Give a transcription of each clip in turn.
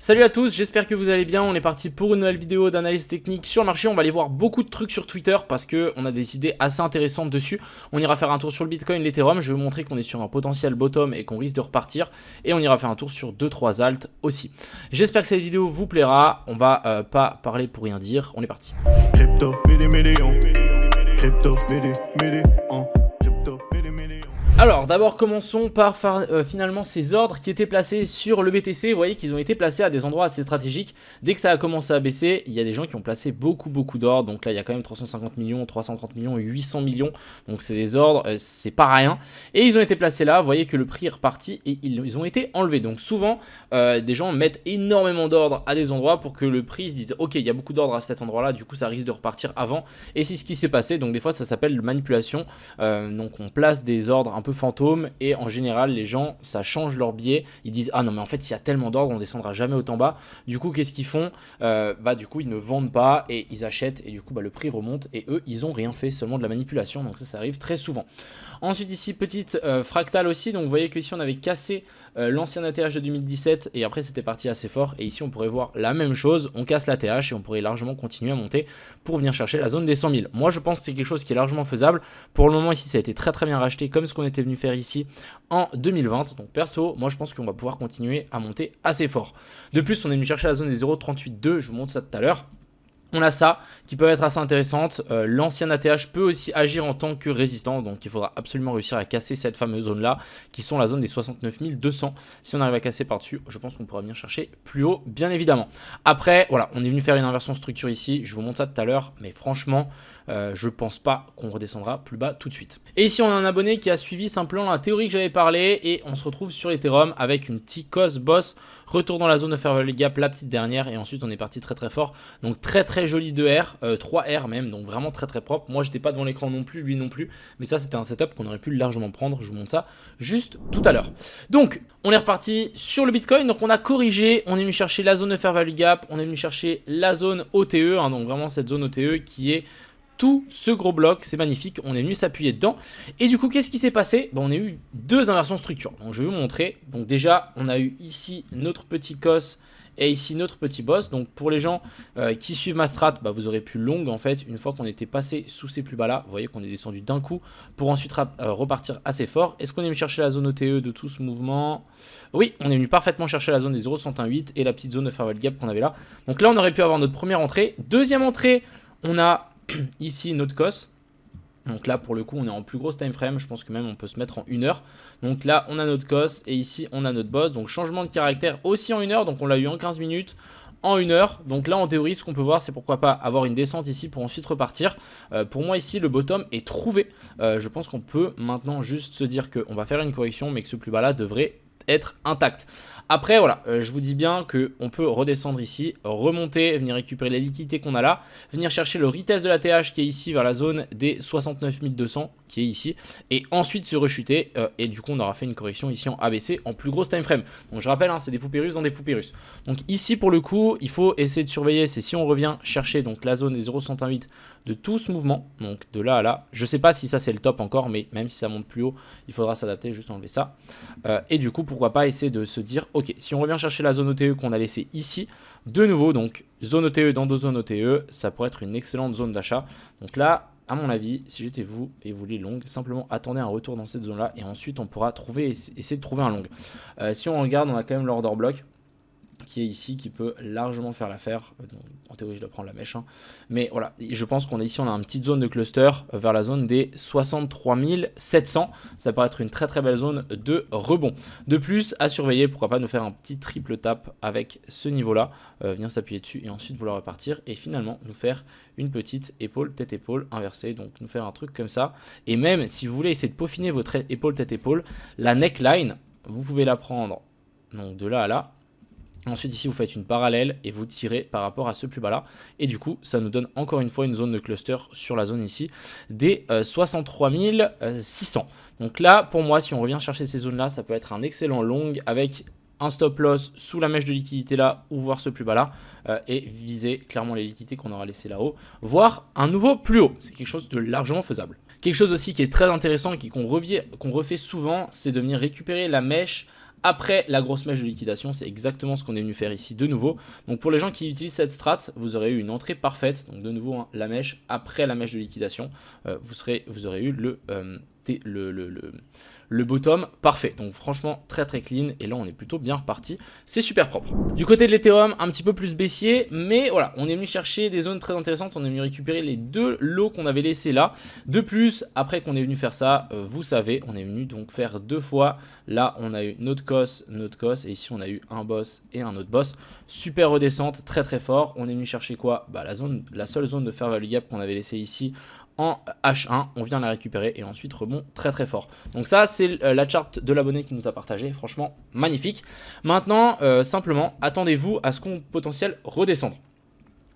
Salut à tous, j'espère que vous allez bien. On est parti pour une nouvelle vidéo d'analyse technique sur le marché. On va aller voir beaucoup de trucs sur Twitter parce qu'on a des idées assez intéressantes dessus. On ira faire un tour sur le Bitcoin, l'Ethereum. Je vais vous montrer qu'on est sur un potentiel bottom et qu'on risque de repartir. Et on ira faire un tour sur 2-3 alts aussi. J'espère que cette vidéo vous plaira. On va pas parler pour rien dire. On est parti. Crypto, Alors d'abord commençons par finalement ces ordres qui étaient placés sur le BTC. Vous voyez qu'ils ont été placés à des endroits assez stratégiques. Dès que ça a commencé à baisser, il y a des gens qui ont placé beaucoup d'ordres. Donc là il y a quand même 350 millions, 330 millions, 800 millions. Donc c'est des ordres, c'est pas rien. Et ils ont été placés là, vous voyez que le prix est reparti et ils ont été enlevés. Donc souvent des gens mettent énormément d'ordres à des endroits pour que le prix se dise ok, il y a beaucoup d'ordres à cet endroit là, du coup ça risque de repartir avant. Et c'est ce qui s'est passé. Donc des fois ça s'appelle manipulation. Donc on place des ordres un peu fantômes et en général les gens ça change leur biais, ils disent ah non mais en fait s'il y a tellement d'ordre on descendra jamais autant bas, du coup qu'est-ce qu'ils font, du coup ils ne vendent pas et ils achètent et du coup le prix remonte et eux ils ont rien fait, seulement de la manipulation, donc ça arrive très souvent. Ensuite ici petite fractale aussi, donc vous voyez que ici on avait cassé l'ancien ATH de 2017 et après c'était parti assez fort et ici on pourrait voir la même chose, on casse l'ATH et on pourrait largement continuer à monter pour venir chercher la zone des 100 000. Moi je pense que c'est quelque chose qui est largement faisable. Pour le moment ici ça a été très bien racheté comme ce qu'on était venu faire ici en 2020, donc perso moi je pense qu'on va pouvoir continuer à monter assez fort. De plus on est venu chercher la zone des 0,38,2, je vous montre ça tout à l'heure. On a ça qui peut être assez intéressante. L'ancien ATH peut aussi agir en tant que résistant. Donc il faudra absolument réussir à casser cette fameuse zone là qui sont la zone des 69 200. Si on arrive à casser par dessus, je pense qu'on pourra venir chercher plus haut bien évidemment. Après voilà, on est venu faire une inversion structure ici. Je vous montre ça tout à l'heure. Mais franchement je pense pas qu'on redescendra plus bas tout de suite. Et ici on a un abonné qui a suivi simplement la théorie que j'avais parlé. Et on se retrouve sur Ethereum avec une T-Cos boss. Retour dans la zone de Fair Value Gap, la petite dernière. Et ensuite on est parti très fort. Donc très joli 2R, 3R même, donc vraiment très propre. Moi j'étais pas devant l'écran non plus, lui non plus, mais ça c'était un setup qu'on aurait pu largement prendre. Je vous montre ça juste tout à l'heure. Donc on est reparti sur le Bitcoin, donc on a corrigé, on est venu chercher la zone de Fair Value Gap, on est venu chercher la zone OTE, donc vraiment cette zone OTE qui est tout ce gros bloc, c'est magnifique, on est venu s'appuyer dedans. Et du coup qu'est-ce qui s'est passé? On a eu deux inversions de structure, donc je vais vous montrer. Donc déjà on a eu ici notre petit cos et ici notre petit boss. Donc pour les gens qui suivent ma strat, vous aurez pu long en fait une fois qu'on était passé sous ces plus bas là. Vous voyez qu'on est descendu d'un coup pour ensuite repartir assez fort. Est-ce qu'on est venu chercher la zone OTE de tout ce mouvement? Oui, on est venu parfaitement chercher la zone des 0,118 et la petite zone de Fair Value Gap qu'on avait là. Donc là on aurait pu avoir notre première entrée. Deuxième entrée, on a ici notre cos. Donc là pour le coup on est en plus grosse time frame, je pense que même on peut se mettre en 1 heure. Donc là on a notre cos et ici on a notre boss. Donc changement de caractère aussi en 1 heure, donc on l'a eu en 15 minutes, en 1 heure. Donc là en théorie ce qu'on peut voir c'est pourquoi pas avoir une descente ici pour ensuite repartir. Pour moi ici le bottom est trouvé. Je pense qu'on peut maintenant juste se dire qu'on va faire une correction mais que ce plus bas là devrait être intact. Après voilà, je vous dis bien qu'on peut redescendre ici, remonter, venir récupérer les liquidités qu'on a là, venir chercher le retest de la TH qui est ici vers la zone des 69 200 qui est ici, et ensuite se rechuter, et du coup on aura fait une correction ici en ABC en plus grosse time frame. Donc je rappelle, c'est des poupées russes dans des poupées russes. Donc ici pour le coup, il faut essayer de surveiller, c'est si on revient chercher donc la zone des 0,118 de tout ce mouvement, donc de là à là. Je sais pas si ça c'est le top encore, mais même si ça monte plus haut, il faudra s'adapter, juste enlever ça. Et du coup pourquoi pas essayer de se dire ok, si on revient chercher la zone OTE qu'on a laissée ici, de nouveau donc zone OTE dans deux zones OTE, ça pourrait être une excellente zone d'achat. Donc là à mon avis, si j'étais vous et vous voulez long, simplement attendez un retour dans cette zone là et ensuite on pourra essayer de trouver un long. Si on regarde, on a quand même l'order block qui est ici, qui peut largement faire l'affaire. En théorie je dois prendre la mèche, mais voilà, je pense qu'on est ici, on a une petite zone de cluster vers la zone des 63 700. Ça peut être une très belle zone de rebond. De plus à surveiller, pourquoi pas nous faire un petit triple tap avec ce niveau là, venir s'appuyer dessus et ensuite vouloir repartir et finalement nous faire une petite épaule tête épaule inversée, donc nous faire un truc comme ça. Et même si vous voulez essayer de peaufiner votre épaule tête épaule, la neckline vous pouvez la prendre donc de là à là. Ensuite ici vous faites une parallèle et vous tirez par rapport à ce plus bas là et du coup ça nous donne encore une fois une zone de cluster sur la zone ici des 63 600. Donc là pour moi si on revient chercher ces zones là, ça peut être un excellent long avec un stop loss sous la mèche de liquidité là ou voir ce plus bas là et viser clairement les liquidités qu'on aura laissées là-haut, voire un nouveau plus haut. C'est quelque chose de largement faisable. Quelque chose aussi qui est très intéressant et qu'on refait souvent, c'est de venir récupérer la mèche Après la grosse mèche de liquidation, c'est exactement ce qu'on est venu faire ici de nouveau. Donc pour les gens qui utilisent cette strat, vous aurez eu une entrée parfaite. Donc de nouveau, hein, la mèche, après la mèche de liquidation, vous aurez eu le bottom parfait. Donc franchement très très clean et là on est plutôt bien reparti, c'est super propre. Du côté de l'Ethereum, un petit peu plus baissier, mais voilà, on est venu chercher des zones très intéressantes, on est venu récupérer les 2 lots qu'on avait laissés là. De plus, après qu'on est venu faire ça, vous savez, on est venu donc faire 2 fois. Là on a eu notre cos, et ici on a eu un boss et un autre boss. Super redescente, très très fort. On est venu chercher quoi? Bah la seule zone de fair value gap qu'on avait laissé ici en H1, on vient la récupérer et ensuite rebond très très fort. Donc ça c'est la charte de l'abonné qui nous a partagé, franchement magnifique. Maintenant simplement attendez-vous à ce qu'on potentiel redescendre.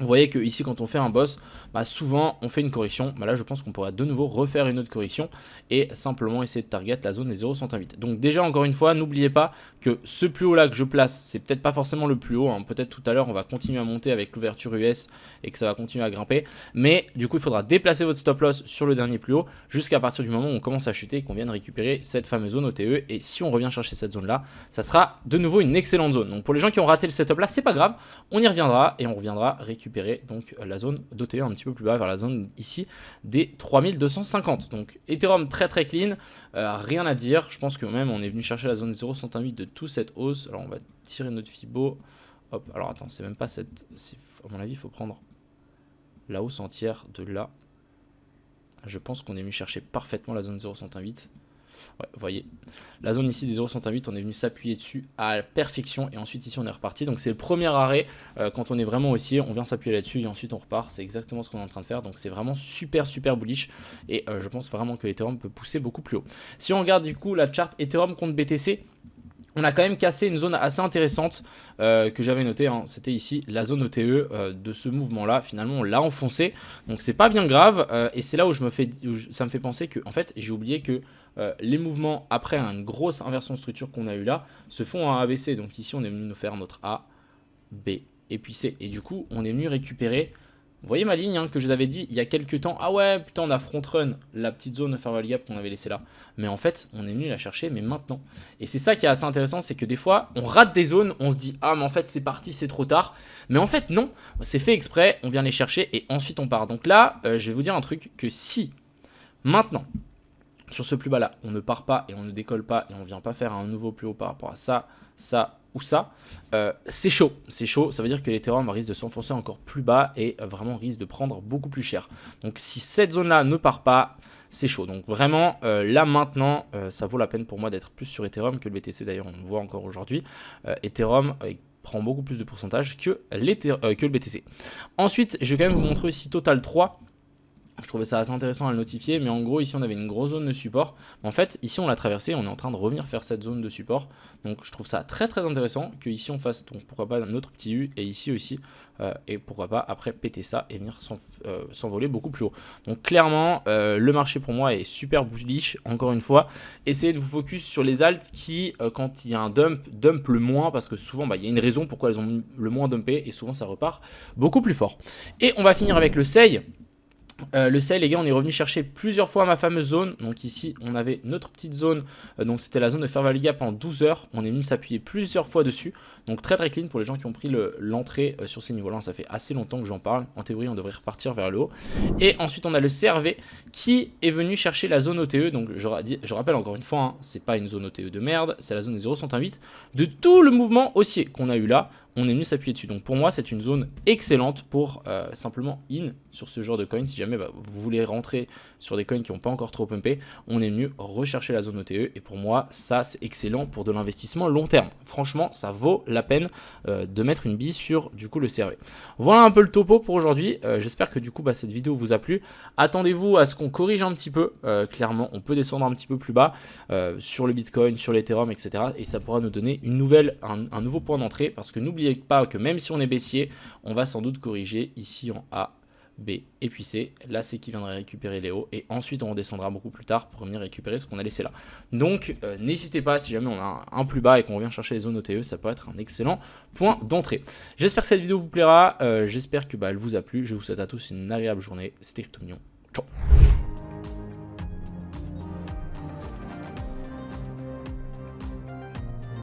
Vous voyez que ici quand on fait un boss, bah souvent on fait une correction. Bah là je pense qu'on pourrait de nouveau refaire une autre correction et simplement essayer de target la zone des 0,108. Donc déjà encore une fois, n'oubliez pas que ce plus haut là que je place, c'est peut-être pas forcément le plus haut, hein. Peut-être tout à l'heure on va continuer à monter avec l'ouverture US et que ça va continuer à grimper. Mais du coup il faudra déplacer votre stop loss sur le dernier plus haut jusqu'à partir du moment où on commence à chuter et qu'on vienne récupérer cette fameuse zone OTE. Et si on revient chercher cette zone là, ça sera de nouveau une excellente zone. Donc pour les gens qui ont raté le setup là, c'est pas grave, on y reviendra et on reviendra récupérer donc la zone d'OTE un petit peu plus bas vers la zone ici des 3250. Donc Ethereum très très clean, rien à dire. Je pense que même on est venu chercher la zone 0,108 de toute cette hausse. Alors on va tirer notre Fibo. Hop, alors attends, c'est même pas cette, à mon avis il faut prendre la hausse entière de là. Je pense qu'on est venu chercher parfaitement la zone 0,108. Ouais, vous voyez, la zone ici des 0,108, on est venu s'appuyer dessus à la perfection et ensuite ici on est reparti. Donc c'est le premier arrêt quand on est vraiment haussier, on vient s'appuyer là-dessus et ensuite on repart. C'est exactement ce qu'on est en train de faire. Donc c'est vraiment super bullish et je pense vraiment que l'Ethereum peut pousser beaucoup plus haut. Si on regarde du coup la charte Ethereum contre BTC, on a quand même cassé une zone assez intéressante que j'avais notée, hein. C'était ici la zone OTE de ce mouvement là. Finalement on l'a enfoncé, donc c'est pas bien grave et c'est là où ça me fait penser que en fait j'ai oublié que les mouvements après une grosse inversion de structure qu'on a eu là se font en ABC. Donc ici on est venu nous faire notre A, B et puis C et du coup on est venu récupérer. Vous voyez ma ligne, hein, que je vous avais dit il y a quelques temps. Ah ouais, putain, on a front run la petite zone de fair value gap qu'on avait laissée là. Mais en fait, on est venu la chercher, mais maintenant. Et c'est ça qui est assez intéressant, c'est que des fois, on rate des zones, on se dit ah, mais en fait, c'est parti, c'est trop tard. Mais en fait, non, c'est fait exprès, on vient les chercher et ensuite on part. Donc là, je vais vous dire un truc que si maintenant, sur ce plus bas là, on ne part pas et on ne décolle pas et on ne vient pas faire un nouveau plus haut par rapport à ça, ça ou ça, c'est chaud, ça veut dire que l'Ethereum risque de s'enfoncer encore plus bas et vraiment risque de prendre beaucoup plus cher. Donc si cette zone là ne part pas, c'est chaud. Donc vraiment là maintenant ça vaut la peine pour moi d'être plus sur Ethereum que le BTC. D'ailleurs on le voit encore aujourd'hui, Ethereum prend beaucoup plus de pourcentage que le BTC. Ensuite je vais quand même vous montrer aussi Total 3. Je trouvais ça assez intéressant à le notifier, mais en gros ici on avait une grosse zone de support. En fait ici on l'a traversé, on est en train de revenir faire cette zone de support. Donc je trouve ça très intéressant que ici on fasse, donc pourquoi pas un autre petit U et ici aussi. Et pourquoi pas après péter ça et venir s'envoler beaucoup plus haut. Donc clairement le marché pour moi est super bullish. Encore une fois, essayez de vous focus sur les alts qui quand il y a un dump le moins, parce que souvent il y a une raison pourquoi elles ont le moins dumpé et souvent ça repart beaucoup plus fort. Et on va finir avec le SEI. Le sell, les gars, on est revenu chercher plusieurs fois ma fameuse zone. Donc ici on avait notre petite zone, donc c'était la zone de fair value gap en 12 heures. On est venu s'appuyer plusieurs fois dessus. Donc très clean pour les gens qui ont pris l'entrée sur ces niveaux là. Ça fait assez longtemps que j'en parle. En théorie on devrait repartir vers le haut. Et ensuite on a le CRV qui est venu chercher la zone OTE. Donc je rappelle encore une fois, hein, c'est pas une zone OTE de merde, c'est la zone des 0,108 de tout le mouvement haussier qu'on a eu là. On est venu s'appuyer dessus. Donc pour moi c'est une zone excellente pour simplement in sur ce genre de coin. Si jamais vous voulez rentrer sur des coins qui n'ont pas encore trop pumpé, on est venu rechercher la zone OTE. Et pour moi ça c'est excellent pour de l'investissement long terme. Franchement ça vaut la peine de mettre une bille sur du coup le CRV. Voilà un peu le topo pour aujourd'hui. J'espère que du coup cette vidéo vous a plu. Attendez-vous à ce qu'on corrige un petit peu. Clairement on peut descendre un petit peu plus bas sur le Bitcoin, sur l'Ethereum, etc. Et ça pourra nous donner un nouveau point d'entrée, parce que n'oubliez pas que même si on est baissier, on va sans doute corriger ici en A, B et puis C. Là c'est qui viendrait récupérer les hauts et ensuite on redescendra beaucoup plus tard pour venir récupérer ce qu'on a laissé là. Donc n'hésitez pas, si jamais on a un plus bas et qu'on revient chercher les zones OTE, ça peut être un excellent point d'entrée. J'espère que cette vidéo vous plaira, j'espère que elle vous a plu. Je vous souhaite à tous une agréable journée. C'était CryptoMignon. Ciao.